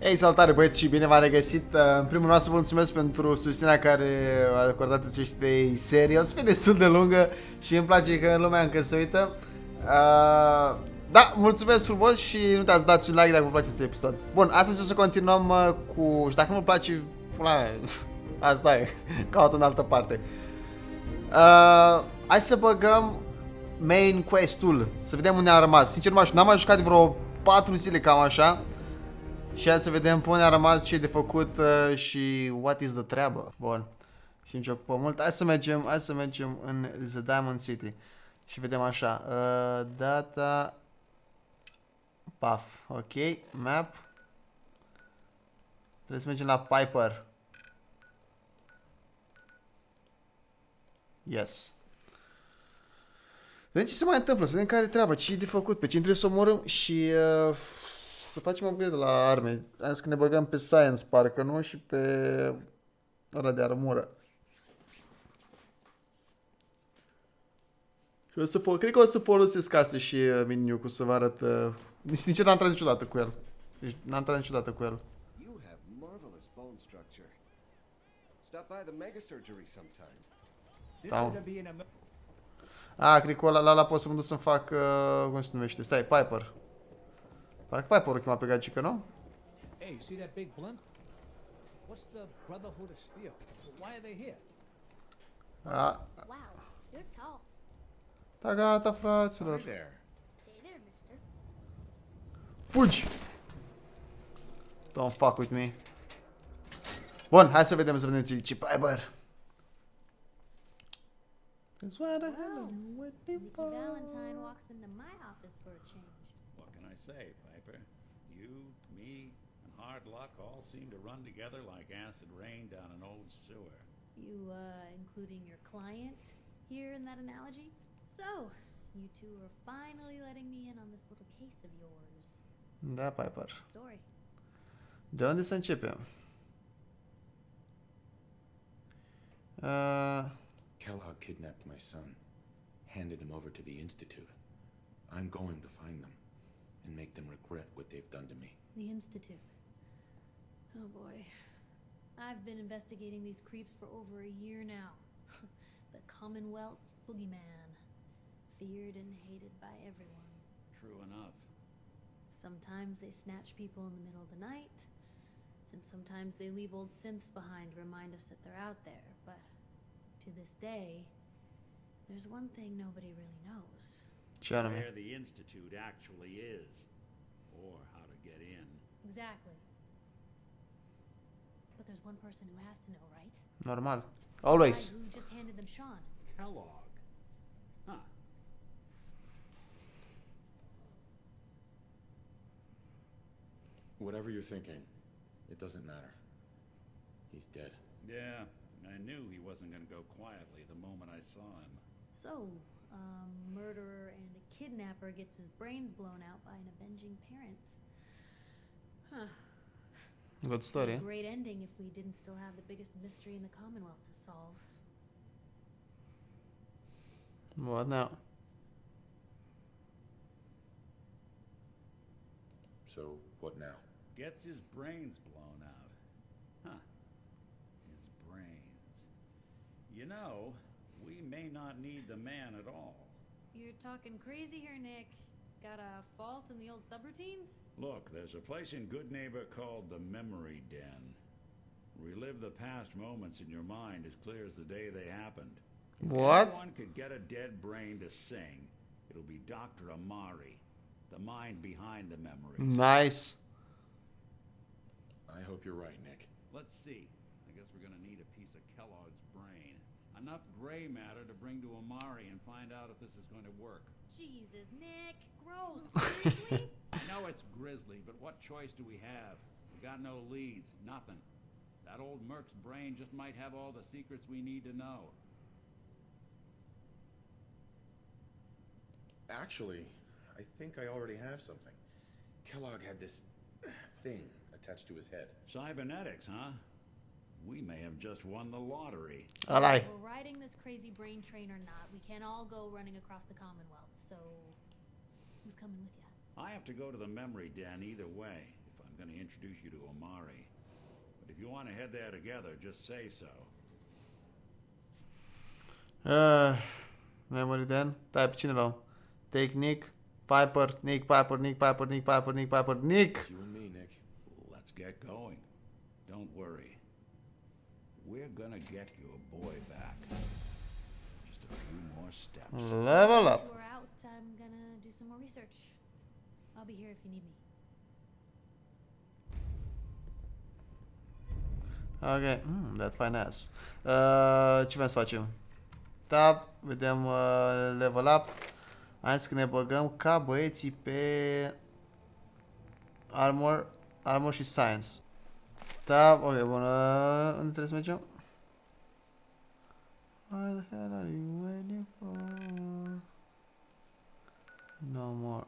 Ei, salutare băieți și bine v-am regăsit. În primul rând să vă mulțumesc pentru susținerea care a acordat acestei serii. O să fie destul de lungă și îmi place că lumea încă se uită. Da, mulțumesc frumos și nu uitați să dați un like dacă vă place acest episod. Bun, astăzi o să continuăm cu... Și dacă nu-mi place, asta e, caut în altă parte. Hai să băgăm main quest-ul, să vedem unde am rămas. Sincer, n-am mai jucat de vreo 4 zile cam așa. Și hai să vedem pe unde a rămas, ce e de făcut și what is the treabă. Bun. Știm ce ocupă mult. Hai să mergem în The Diamond City. Și vedem așa. Data. Puff. Ok. Map. Trebuie să mergem la Piper. Yes. Vedem ce se mai întâmplă, să vedem care e treaba, ce e de făcut, pe cine trebuie să omorâm și să facem upgrade la arme. Am zis că ne băgăm pe Science, parcă nu, și pe ăla de armură. Și cred că o să folosesc astea și miniu-ul să vă arăt. Sincer, n-am tras niciodată cu el. Deci n-am tras niciodată cu el. Da. Cred că ăla pot să mă duc să-mi fac, cum se numește? Stai, Piper. Parcă Piper o chema pe gagică, nu? Hey, see that big blimp? What's the Brotherhood of Steel? Why are they here? Wow, you're tall. Da, gata, fraților. Hey there, mister. Fugi! Don't fuck with me. Bun, hai să vedem ce Piper. Wow, Mickey Valentine walks into my office for a change. What can I say, Piper? You, me, and hard luck all seem to run together like acid rain down an old sewer. You, including your client here in that analogy? So, you two are finally letting me in on this little case of yours. Da, Piper. Story. De unde să începem? Kellogg kidnapped my son, handed him over to the Institute. I'm going to find them and make them regret what they've done to me. The Institute. Oh boy. I've been investigating these creeps for over a year now. The Commonwealth's boogeyman. Feared and hated by everyone. True enough. Sometimes they snatch people in the middle of the night, and sometimes they leave old synths behind to remind us that they're out there, but to this day, there's one thing nobody really knows. Where the Institute actually is, or how to get in. Exactly. But there's one person who has to know, right? Normal. Always. The guy who just handed them Sean. Kellogg. Huh. Whatever you're thinking, it doesn't matter. He's dead. Yeah, I knew he wasn't going to go quietly the moment I saw him. So, a murderer and a kidnapper gets his brains blown out by an avenging parent. Huh. Good story. A great ending if we didn't still have the biggest mystery in the Commonwealth to solve. What now? So, what now? Gets his brains blown out. Huh. His brains. You know, we may not need the man at all. You're talking crazy here, Nick. Got a fault in the old subroutines? Look, there's a place in Good Neighbor called the Memory Den. Relive the past moments in your mind as clear as the day they happened. What? If anyone could get a dead brain to sing, it'll be Dr. Amari, the mind behind the memory. Nice. I hope you're right, Nick. Let's see. I guess we're gonna need a piece of Kellogg's brain. Enough gray matter to bring to Amari and find out if this is going to work. Jesus, Nick. Gross. Seriously? I know it's grisly, but what choice do we have? We got no leads, nothing. That old Merc's brain just might have all the secrets we need to know. Actually, I think I already have something. Kellogg had this thing attached to his head. Cybernetics, huh? We may have just won the lottery. Alai. We're riding this crazy brain train or not, we can't all go running across the Commonwealth, so who's coming with you? I have to go to the Memory Den either way, if I'm going to introduce you to Omari. But if you want to head there together, just say so. Memory then. Type cine luăm? Take Nick, Piper, Nick, Piper, Nick, Piper, Nick, Piper, Nick, Piper, Nick! You and me, Nick. Let's get going. Don't worry. We're gonna get your boy back. Just a few more steps. Level up! We're out. I'm gonna do some more research. I'll be here if you need me. Ok, that fine ass. Ce mai să facem? Tab, vedem level up. Hai să ne băgăm ca băieții pe armor și science. Tab, ok, bun. Unde trebuie să mergem? What the hell are you waiting for? No more.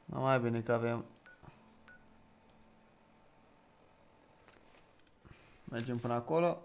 No, mai bine că avem. Mergem până acolo.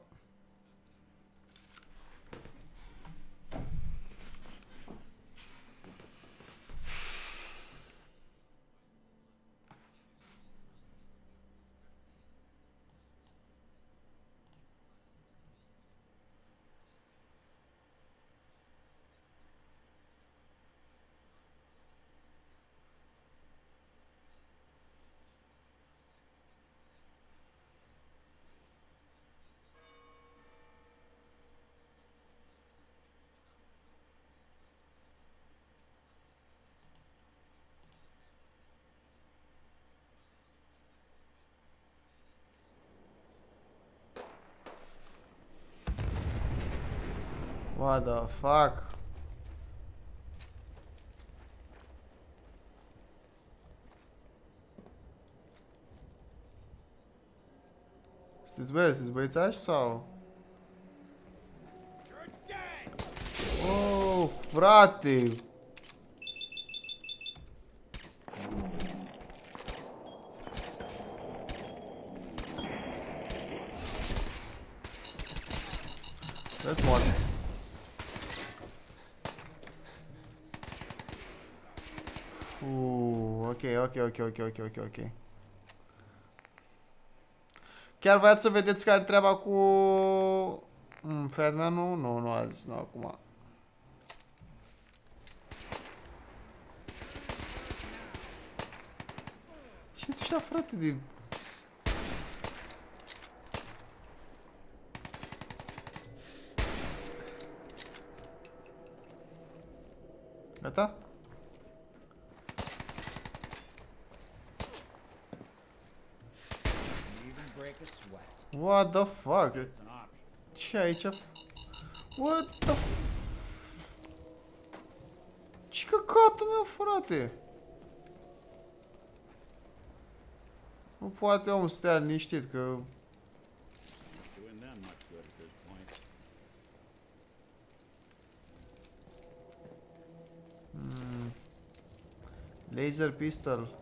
What the fuck? Sunteți băiețași sau? Oh, frate! Vezi mor. Ok. Chiar voiați să vedeți care treaba cu Fatman? Nu azi, nu acum. Cine-s ăștia, frate, de... Gata? What the fuck? Ce aici? What the f... Ce căcatul meu, frate? Nu poate omul să stea liniștit, că... Laser pistol.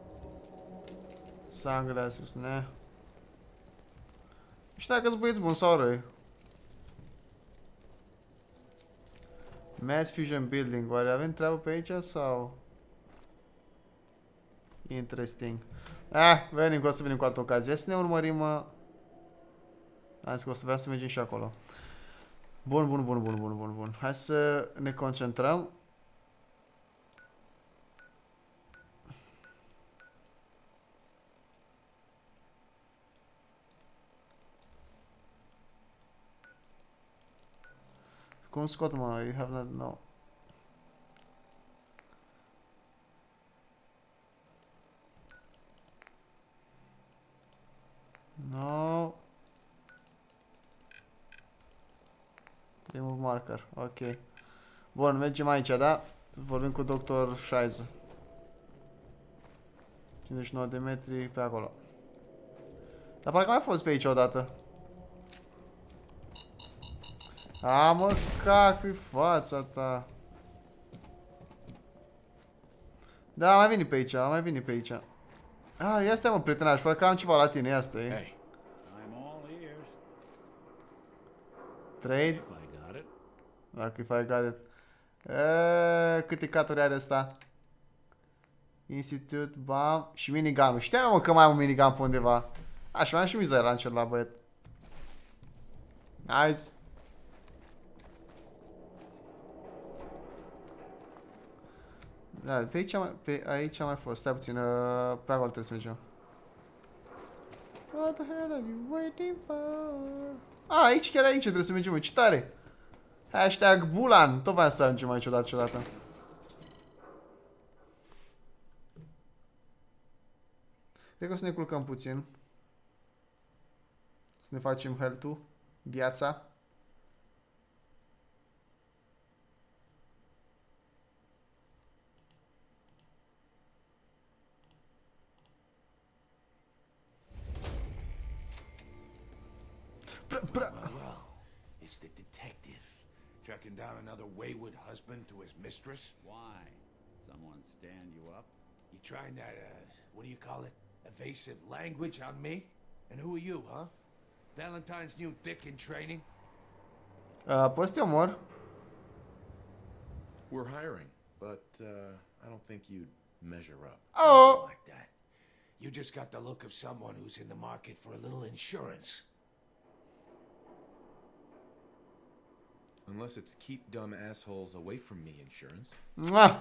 Sunglasses, ne? Nu știu dacă-s băieți buni sau răi. Mass Fusion Building. Oare avem treabă pe aici sau... Interesting. Venim, o să venim cu altă ocazie. Să ne urmărim... Am zis că o să vreau să mergem și acolo. Bun. Hai să ne concentrăm. Cum scot, mă? You have not... No. No. Remove marker. Ok. Bun, mergem aici, da? Vorbim cu Dr. Scheiße. 59 de metri pe acolo. Dar parcă mai fost pe aici odată. Mă, cac-i fața ta. Da, mai vine pe aici, ia stai, mă, prietenaș, parcă am ceva la tine, ia stai. Hey. Trade? Dacă if I got it. Câte caturi are ăsta? Institute, bam. Și minigun. Știam, mă, că mai am un minigun pe undeva. Așa, mai am și miză la încerc la băiat. Nice. Da, pe aici am mai fost. Stai puțin, pe acolo trebuie să mergem. What the hell are you waiting for? Aici, chiar aici trebuie să mergem, ce tare. Hashtag Bulan. Tot v-am să ajungem aici odată. Cred că o să ne culcăm puțin. Să ne facem health-ul, viața. Well, it's the detective tracking down another wayward husband to his mistress. Why? Someone stand you up? You trying that, what do you call it? Evasive language on me? And who are you, huh? Valentine's new dick in training? Poți să te omor? We're hiring, but I don't think you'd measure up. Oh! Something like that. You just got the look of someone who's in the market for a little insurance. Unless it's keep dumb assholes away from me insurance.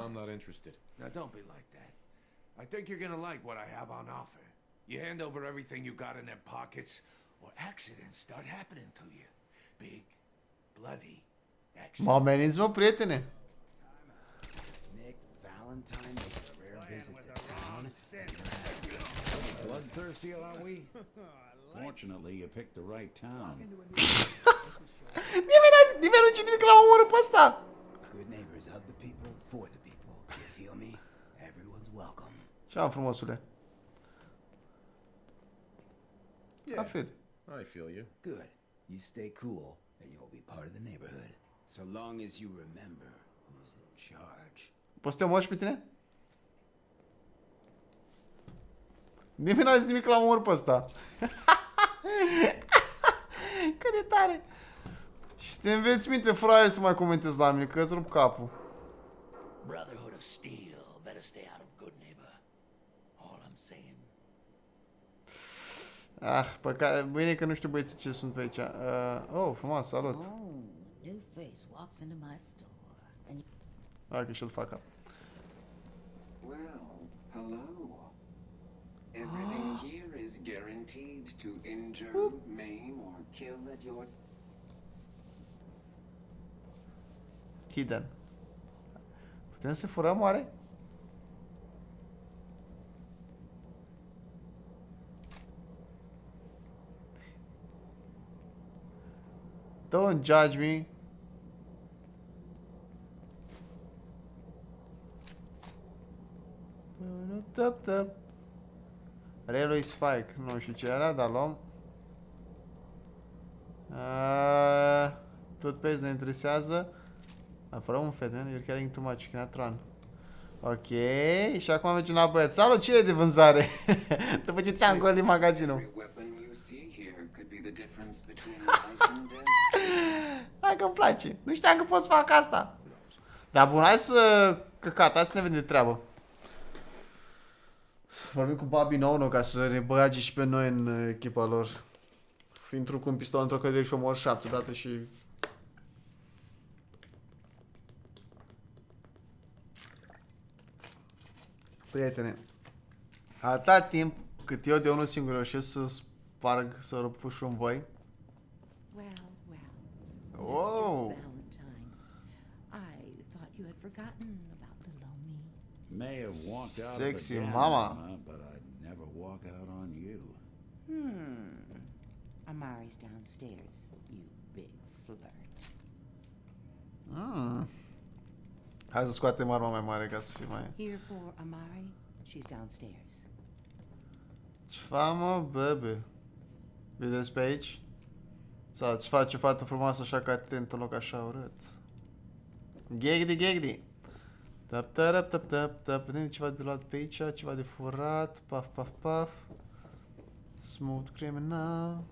I'm not interested. Now don't be like that. I think you're gonna like what I have on offer. You hand over everything you got in them pockets, or accidents start happening to you. Big, bloody accidents. Mă ameninți, mă, prietene. Nick, Valentine makes a rare visit to town. Bloodthirsty, are we? Fortunately, you picked the right town. Nimeni nu nimic la omorul pe ăsta. Good neighbors of the people, for the people. You feel me? Everyone's welcome. Ce-am frumosule? Yeah, I feel. I feel you. Good. You stay cool, and you'll be part of the neighborhood. So long as you remember who's in charge. Poți să te omori și pe tine? Nimeni n-a zis nimic la omor pe ăsta. Cât de tare! Și te înveți minte, fraier, să mai comentezi la mine, că îți rup capul. Brotherhood of Steel, better stay out of good neighbor. All I'm saying. Păcat, bine că nu știu băieții ce sunt pe aici. Oh, frumos, salut. Oh, new face walks into my store, and Ok, shut the fuck up. Well, hello. Everything here is guaranteed to injure, maim, or kill at your... Hidden. Putem să furăm, oare? Don't judge me. Railway Spike. Nu știu ce era, dar luăm. Toothpaste ne interesează. Fără un fet, man. You're carrying too much. You cannot run. Ok. Și acum mergem la băieți. Salut, cine e de vânzare? După ce ți-am golit magazinul. Every weapon you see here could be the difference between life and death. Hai că-mi place. Nu știam că pot să fac asta. Dar bun, hai să căcat, hai să ne vedem de treabă. Vorbim cu Bobby nou ca să ne bage și pe noi în echipa lor. Intru cu un pistol într-o cădere și omor 7 dată și... Prietene, atâta timp cât eu de unul singur reușesc să sparg, să rup fâșul în voi. well, well. Oh! Valentine, I thought you had forgotten about the lonely. May have walked out Sexy of the mama. but I'd never walk out on you. Amari's downstairs, you big flirt. Hai să scoatem arma mai mare ca să fie mai... Here for Amari, she's downstairs. Ce fac, mă, bebe? Vedeți pe aici? Sau ce face o fată frumoasă așa ca atent în loc așa urât? Gegdi, gegdi! Tap, tap, tap, tap, tap. Vedem ceva de luat pe aici, ceva de furat. Paf, paf, paf. Smooth criminal.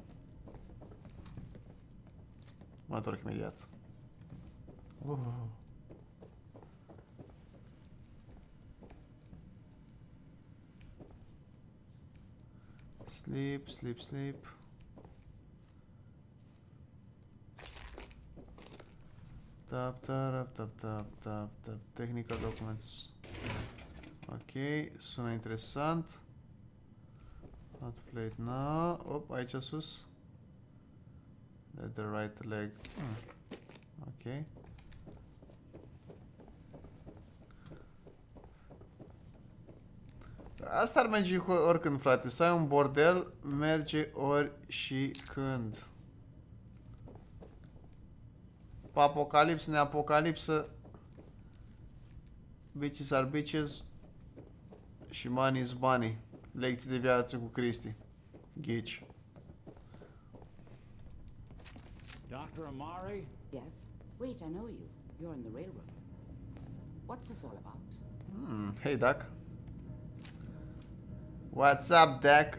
Mă întorc imediat. Sleep, sleep, sleep. Tap, tap, tap, tap, tap, tap. Technical documents. Ok, sună interesant. How to play it now. Op, aici sus. Let the right leg. Ok. Asta ar merge oricând, frate. Să ai un bordel, merge ori și când. Pe apocalipsă, neapocalipsă. Bitches are bitches. Și money is money. Lecții de viață cu Cristi. Ghici. Dr. Amari? Yes? Wait, I know you. You're in the railroad. What's this all about? Hey, Doc. What's up, Doc?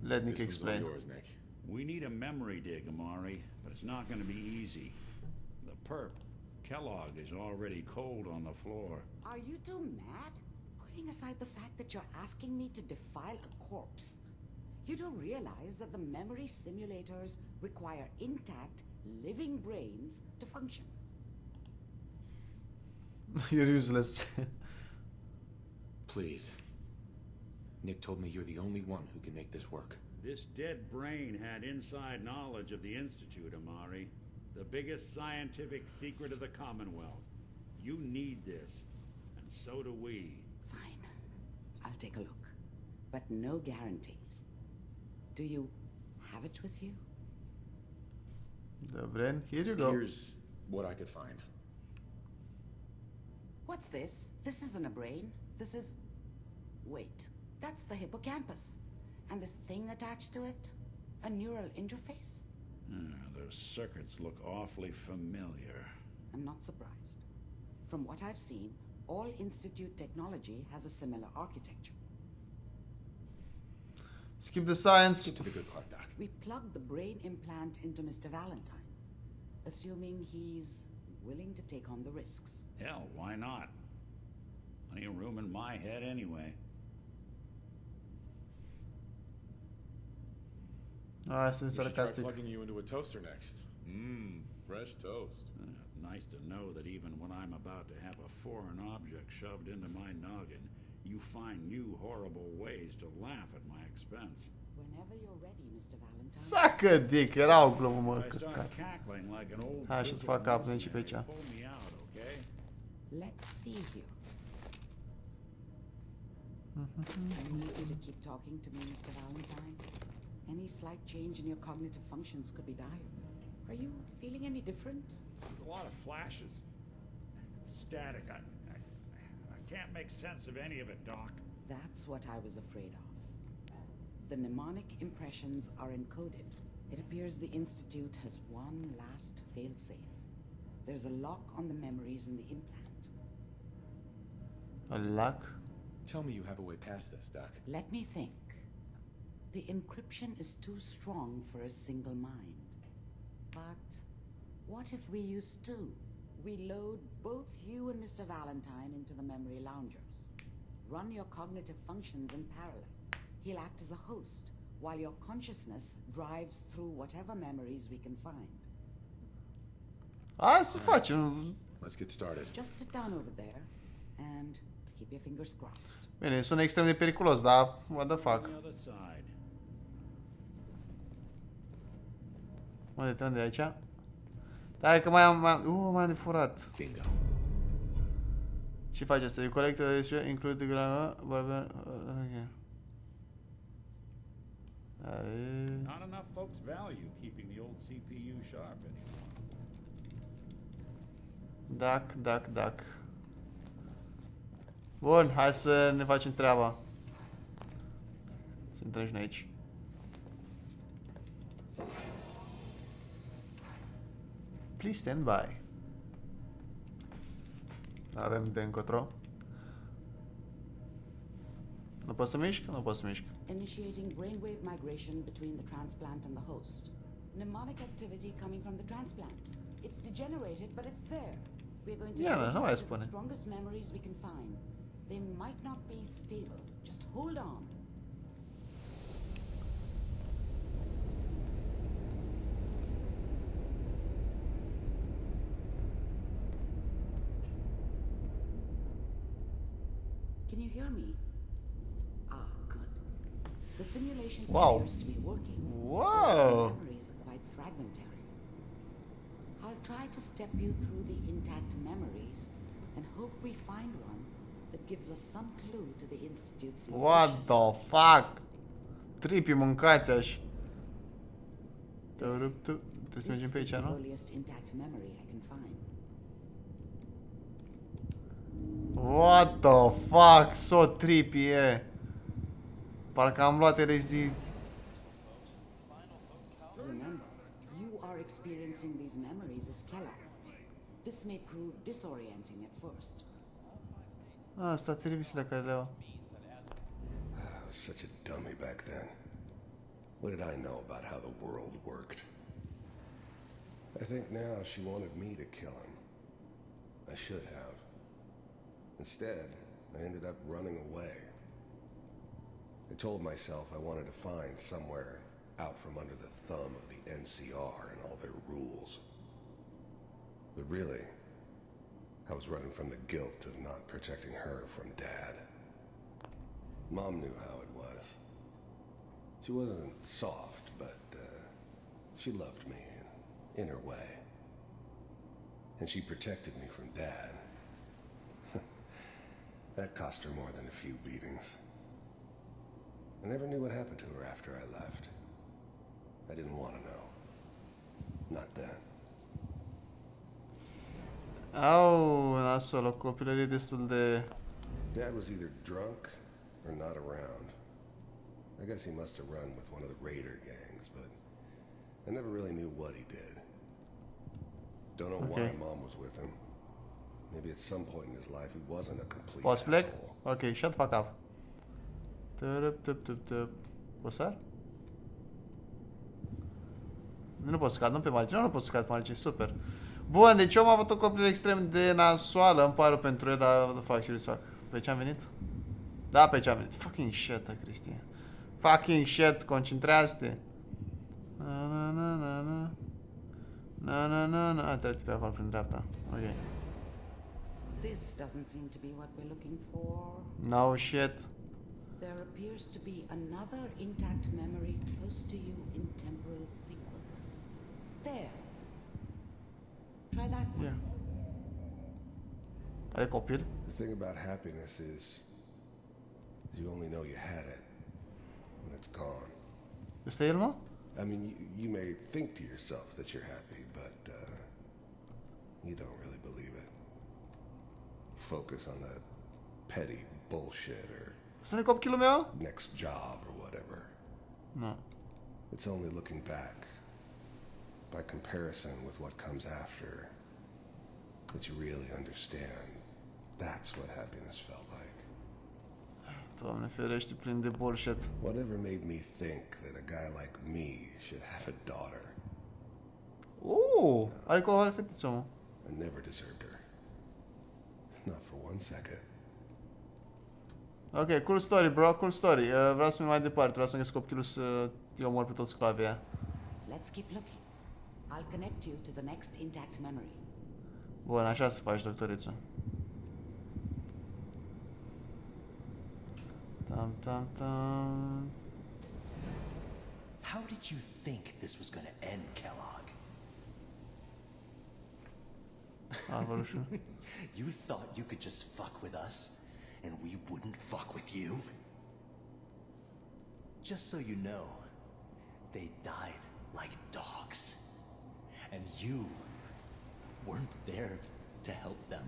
Let Nick explain. Yours, Nick. We need a memory dig, Amari, but it's not going to be easy. The perp, Kellogg, is already cold on the floor. Are you two mad? Putting aside the fact that you're asking me to defile a corpse, you do realize that the memory simulators require intact, living brains to function. You're useless. Please. Nick told me you're the only one who can make this work. This dead brain had inside knowledge of the Institute, Amari. The biggest scientific secret of the Commonwealth. You need this, and so do we. Fine. I'll take a look. But no guarantees. Do you have it with you? The brain. Here you go. Here's what I could find. What's this? This isn't a brain. This is... Wait. That's the hippocampus. And this thing attached to it? A neural interface? Those circuits look awfully familiar. I'm not surprised. From what I've seen, all Institute technology has a similar architecture. Skip the science. Get to the good part, Doc. We plugged the brain implant into Mr. Valentine, assuming he's willing to take on the risks. Hell, why not? Plenty of room in my head anyway. Ah, sunt We should try sarcastic. plugging you into a toaster next. Mmm, fresh toast. It's nice to know that even when I'm about to have a foreign object shoved into my noggin, you find new horrible ways to laugh at my expense. Whenever you're ready, Mr. Valentine. Sacă, dick, era o glumă, mă, I start căcat. cackling like an old Hai și-ți grizzled fac capul aici pe mercenary. aici. Pull me out, okay? Let's see here. I need you to keep talking to me, Mr. Valentine. Any slight change in your cognitive functions could be dire. Are you feeling any different? There's a lot of flashes. Static. I can't make sense of any of it, Doc. That's what I was afraid of. The mnemonic impressions are encoded. It appears the Institute has one last failsafe. There's a lock on the memories in the implant. A lock? Tell me you have a way past this, Doc. Let me think. The encryption is too strong for a single mind. But what if we use two? We load both you and Mr. Valentine into the memory loungers. Run your cognitive functions in parallel. He'll act as a host, while your consciousness drives through whatever memories we can find. Hai să facem. Let's get started. Just sit down over there and keep your fingers crossed. Bine, sună extrem de periculos, dar what the On fuck. the other side. Unde e aici? Da, hai că mai am de furat. Bingo. Ce face asta? You collect include the ok. Not enough folks value keeping the old CPU sharp anymore. Dac. Bun, hai să ne facem treaba. Să intrăm și noi aici. Please stand by. Avem de încotro. Nu pot să mișc? Nu pot să mișc. Initiating brainwave migration between the transplant and the host. Mnemonic activity coming from the transplant. It's degenerated, but it's there. We're going to Yeah, take nu mai the spune. strongest memories we can find. They might not be stable. Just hold on. Can you hear me? Ah, good. The simulation Wow. appears to be working. Wow. The memories are quite fragmentary. I'll try to step you through the intact memories and hope we find one that gives us some clue to the Institute's location. What the fuck? Tripi mâncați aș. Trebuie să mergem pe This is aici, the nu? earliest intact memory I can find. What the fuck? So trippy e. Parcă am luat LSD. Remember, you are experiencing these memories as Kellogg. This may prove disorienting at first. Asta tripisile care le au. I was such a dummy back then. What did I know about how the world worked? I think now she wanted me to kill him. I should have. Instead, I ended up running away. I told myself I wanted to find somewhere out from under the thumb of the NCR and all their rules. But really, I was running from the guilt of not protecting her from Dad. Mom knew how it was. She wasn't soft, but she loved me in her way. And she protected me from Dad. That cost her more than a few beatings. I never knew what happened to her after I left. I didn't want to know. Not then. Au, nasol, o copilărie destul de... Dad was either drunk or not around. I guess he must have run with one of the raider gangs, but I never really knew what he did. Don't know why Mom was with him. Maybe at some point in his life he wasn't a complete Poți plec? asshole. Ok, shut the fuck up. O sar? Nu pot să cad, nu pe margine, nu pot să cad pe margine, super. Bun, deci eu am avut o copilă extrem de nasoală, îmi pare pentru el, dar what the fuck, ce să fac? Pe ce am venit? Da, pe ce am venit. Fucking shit, Cristian. Fucking shit, concentrează-te. Na na na na na. Na na na na. Te pe acolo prin dreapta. Ok. This doesn't seem to be what we're looking for. No shit. There appears to be another intact memory close to you in temporal sequence. There. Try that one. Yeah. Are copil? The thing about happiness is you only know you had it when it's gone. Este el, mă? I mean, you may think to yourself that you're happy, but you don't really believe it. Focus on that petty bullshit or Asta e copilul meu? next job or whatever. Nu. It's only looking back, by comparison with what comes after, that you really understand. That's what happiness felt like. Doamne ferește, plin de bullshit. Whatever made me think that a guy like me should have a daughter. Adică o are fetiță, mă. I never deserved her. Not for one second. Ok, cool story, bro, cool story. Vreau să merg mai departe, vreau să-mi găsesc copilul să îi omor pe toți sclavii aia. Let's keep looking. I'll connect you to the next intact memory. Bun, așa să faci, doctoriță. Tam, tam, tam. How did you think this was gonna end, Kellogg? Avălușul. You thought you could just fuck with us, and we wouldn't fuck with you? Just so you know, they died like dogs. And you weren't there to help them.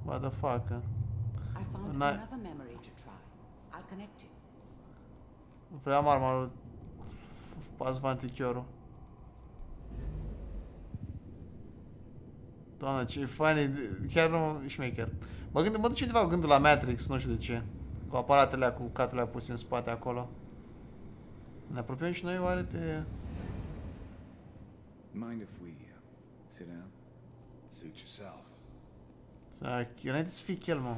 What the fuck? I found Not- another memory to try. I'll connect you. Vreau arma lui Pazvantichiorul. Doamne, ce funny, chiar nu șmecher. Mă duce undeva gândul la Matrix, nu știu de ce. Cu aparatele alea, cu caturile alea puse în spate acolo. Ne apropiem și noi oare de... Mind if we sit down? Suit yourself. Înainte să fii chel, mă.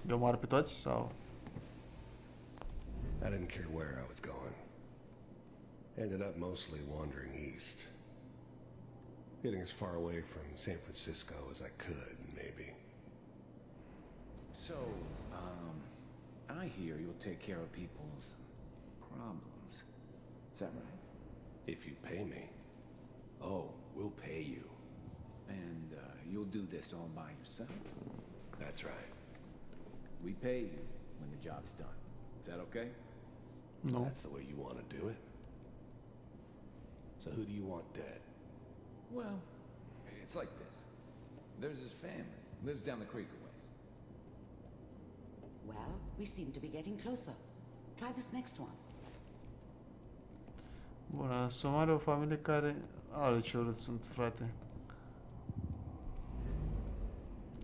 Eu omoară pe toți, sau? I didn't care where I was going. Ended up mostly wandering east. Getting as far away from San Francisco as I could, maybe. So, I hear you'll take care of people's problems. Is that right? If you pay me. Oh, we'll pay you. And, you'll do this all by yourself? That's right. We pay you when the job's done. Is that okay? No. That's the way you want to do it. So who do you want dead? Well, it's like this. There's this family, lives down the creek a ways. Well, we seem to be getting closer. Try this next one. Bun, Somalia, o familie care are ce urât sunt, frate.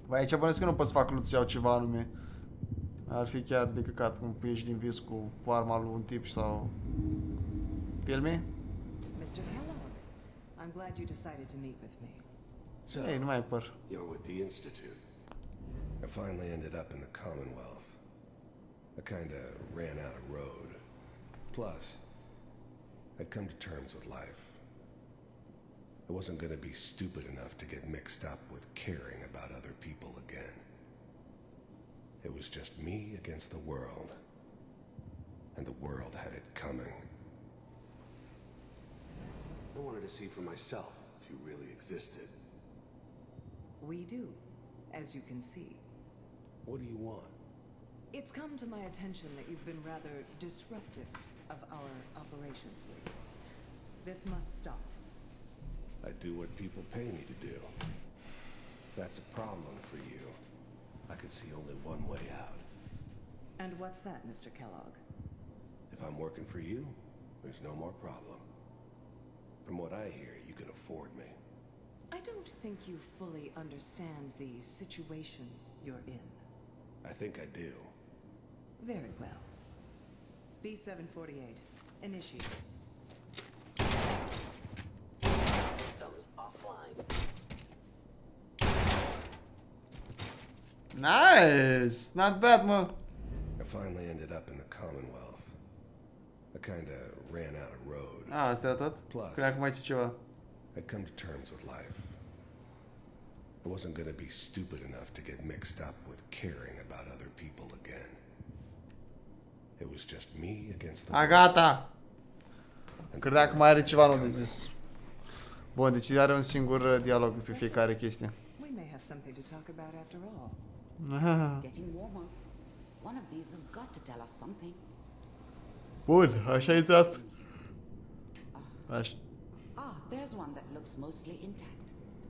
Băi, aici bănesc că nu pot să fac loot să iau ceva anume. Ar fi chiar de căcat, cum ieși din vis cu arma lui un tip sau... Feel me? Mr. Kellogg, I'm glad you decided to meet with me. So, Ei, nu mai păr. you're with the Institute. I finally ended up in the Commonwealth. I kinda ran out of road. Plus, I'd come to terms with life. I wasn't gonna be stupid enough to get mixed up with caring about other people again. It was just me against the world. And the world had it coming. I wanted to see for myself if you really existed. We do, as you can see. What do you want? It's come to my attention that you've been rather disruptive of our operations lately. This must stop. I do what people pay me to do. If that's a problem for you, I could see only one way out. And what's that, Mr. Kellogg? If I'm working for you, there's no more problem. From what I hear, you can afford me. I don't think you fully understand the situation you're in. I think I do. Very well. B-748, initiate. Systems offline. Nice! Not bad, mă. I finally ended up in the Commonwealth. I kinda ran out of road. Asta era tot? Plus, Cred că mai ce ceva. I'd come to terms with life. I wasn't gonna be stupid enough to get mixed up with caring about other people again. It was just me against the A, gata! Credeam că mai are ceva nou de zis. Bun, deci are un singur dialog pe fiecare chestie. We may have something to talk about after all. Getting warmer. One of these has got to tell us something. Bun, așa a intrat. Așa. Ah, there's one that looks mostly intact.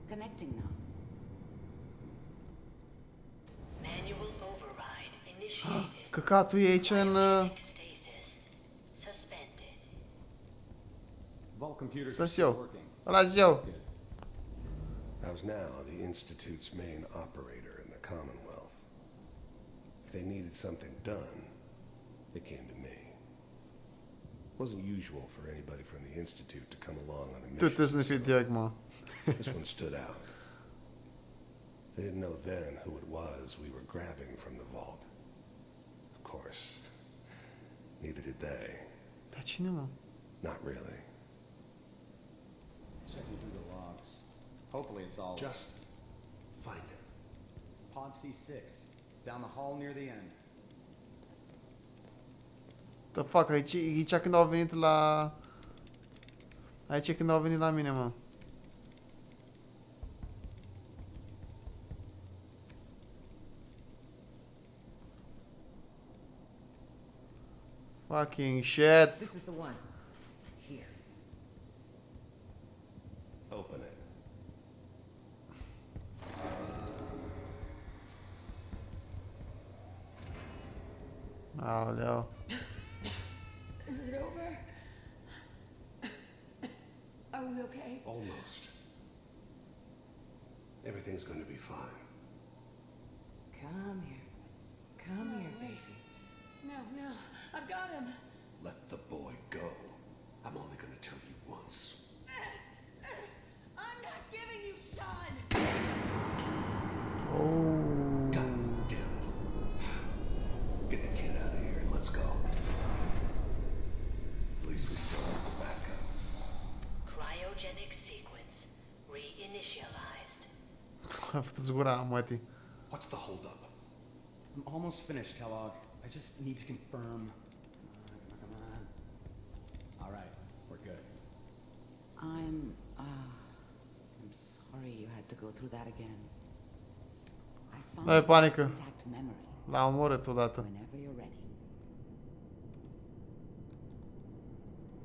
Connecting now. Manual override initiated. Căcatul e aici în... Stasis suspended. Vault computers are Stas still eu. working. Ăla-s eu. I was now the Institute's main operator in the Commonwealth. If they needed something done, they came to me. It wasn't usual for anybody from the Institute to come along on a Tu mission. trebuie să ne fii direct, mă. This one stood out. I didn't know then who it was we were grabbing from the vault. Of course, neither did they. Dar cine, mă? Not really. Checking through the logs. Hopefully it's all... Just find it. Pod C6. Down the hall near the end. The fuck, aici când au venit la... Aici când au venit la mine, mă. Fucking shit. This is the one. Here. Open it. Aoleu. Is it over? Are we okay? Almost. Everything's going to be fine. Come here. Come here, baby. No, no. I've got him. Let the boy go. I'm only going to tell you once. Fă-ți gura, mătii. What's the holdup? I'm almost finished, Kellogg. I just need to confirm. Come on. All right, we're good. I'm sorry you had to go through that again. I found N-ai panică. intact memory. L-am omorât odată. Whenever you're ready.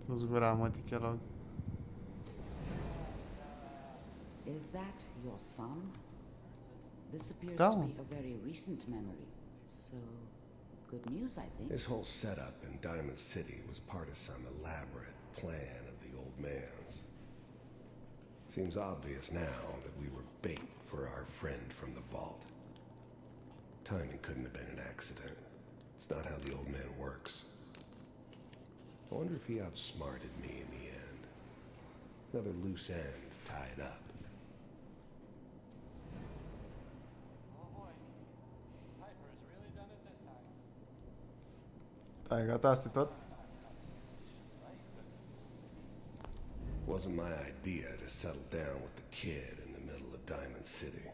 Fă-ți gura, mătii, Kellogg. Is that your son? This appears Da, to mă. be a very recent memory. So, good news, I think. This whole setup in Diamond City was part of some elaborate plan of the old man's. Seems obvious now that we were bait for our friend from the vault. Timing couldn't have been an accident. It's not how the old man works. I wonder if he outsmarted me in the end. Another loose end tied up. Da, e gata, asta e tot? Wasn't my idea to settle down with the kid in the middle of Diamond City.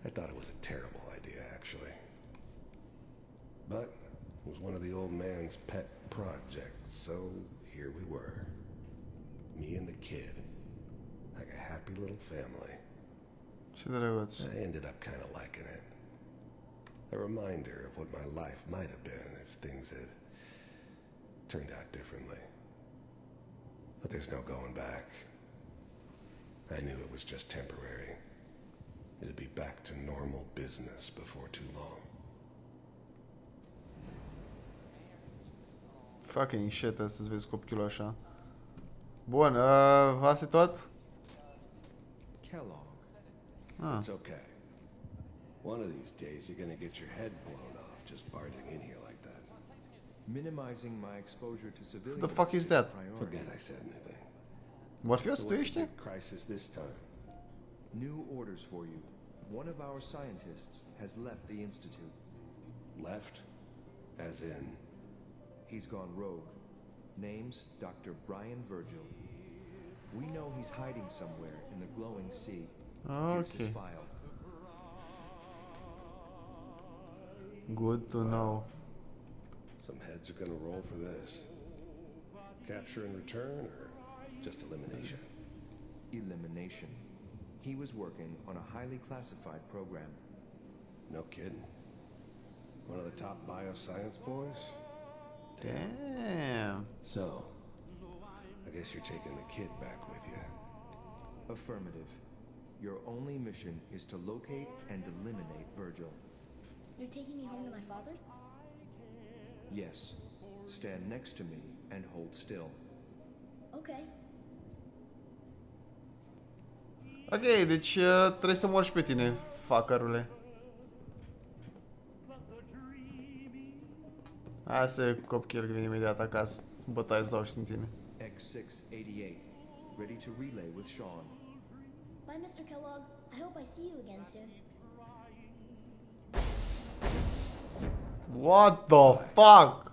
I thought it was a terrible idea, actually. But it was one of the old man's pet projects, so here we were. Me and the kid. Like a happy little family. Ce drăguț. I ended up kind of liking it. A reminder of what my life might have been if things had turned out differently. But there's no going back. I knew it was just temporary. It'd be back to normal business before too long. Fucking shit, să-ți vezi copilul așa. Bun, asta e tot? Kellogg. It's okay. One of these days you're gonna get your head blown off just barging in here like that. Minimizing my exposure to civilians. The fuck is that? Forget I said anything. Morpheus, So tu what's the ești? big crisis this time? New orders for you. One of our scientists has left the Institute. Left? As in? He's gone rogue. Name's Dr. Brian Virgil. We know he's hiding somewhere in the glowing sea. Here's his Ok. file. Good to know. Some heads are gonna roll for this. Capture and return, or just elimination? Elimination. He was working on a highly classified program. No kidding. One of the top bioscience boys? Damn. So, I guess you're taking the kid back with you. Affirmative. Your only mission is to locate and eliminate Virgil. You're taking me home to my father? Yes. Stand next to me and hold still. Okay. Ok, deci trebuie să mor și pe tine, fuckerule. Hai să copil că vine imediat acasă. Bătaie îți dau și în tine. X688. Ready to relay with Sean. Bye, Mr. Kellogg. I hope I see you again soon. What the fuck?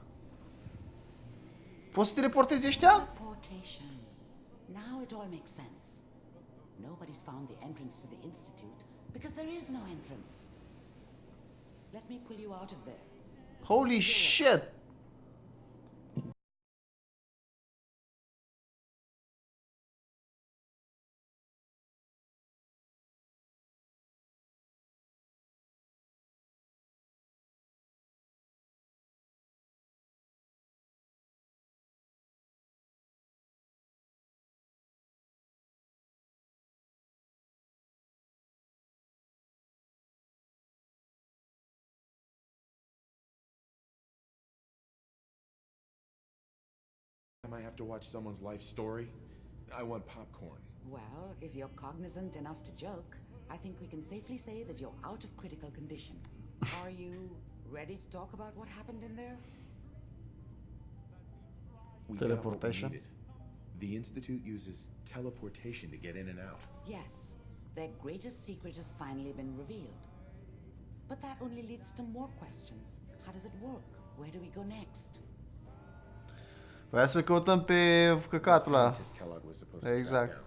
Poți să te reportezi ăștia? Teleportation. Now it all makes sense. Nobody's found the entrance to the Institute because there is no entrance. Let me pull you out of there. Holy shit! I might have to watch someone's life story. I want popcorn. Well, if you're cognizant enough to joke, I think we can safely say that you're out of critical condition. Are you ready to talk about what happened in there? We got what we Teleportation. needed. The Institute uses teleportation to get in and out. Yes, their greatest secret has finally been revealed. But that only leads to more questions. How does it work? Where do we go next? Hai să căutăm pe căcatul ăla. Scientist Kellogg was supposed to track Exact. down.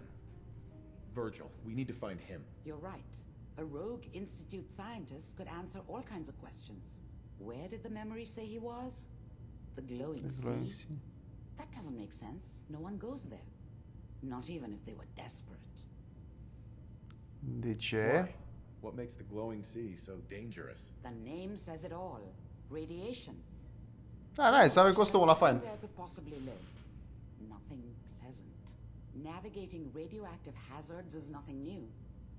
Virgil. We need to find him. You're right. A rogue Institute scientist could answer all kinds of questions. Where did the memory say he was? The glowing sea? That doesn't make sense. No one goes there. Not even if they were desperate. De ce? Why? What makes the glowing sea so dangerous? The name says it all. Radiation. Da, nice, avem costumul la fain. Where could possibly live? Nothing pleasant. Navigating radioactive hazards is nothing new.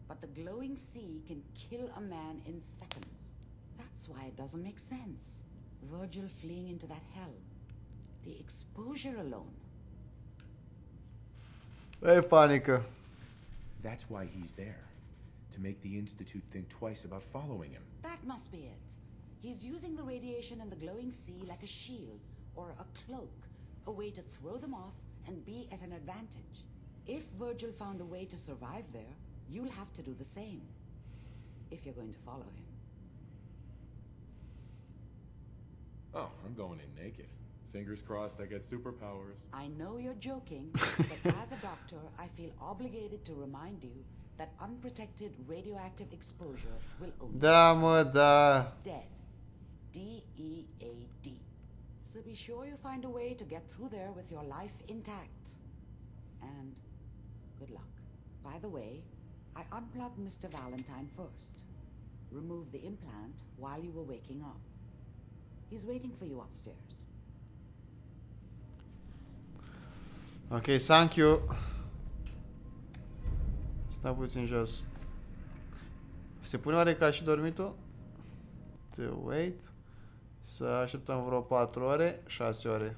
But the glowing sea can kill a man in seconds. That's why it doesn't make sense. Virgil fleeing into that hell. The exposure alone. E panică. That's why he's there. To make the Institute think twice about following him. That must be it. He's using the radiation in the glowing sea like a shield or a cloak, a way to throw them off and be at an advantage. If Virgil found a way to survive there, you'll have to do the same. If you're going to follow him. Oh, I'm going in naked. Fingers crossed I get superpowers. I know you're joking, but as a doctor, I feel obligated to remind you that unprotected radioactive exposure will only Da, mă, da. dead. D-E-A-D. So be sure you find a way to get through there with your life intact. And good luck. By the way, I unplugged Mr. Valentine first. Removed the implant while you were waking up. He's waiting for you upstairs. Ok, thank you. Stai puțin jos. Se pune oare ca și dormitul? Te wait. Să așteptăm vreo 4 ore, 6 ore.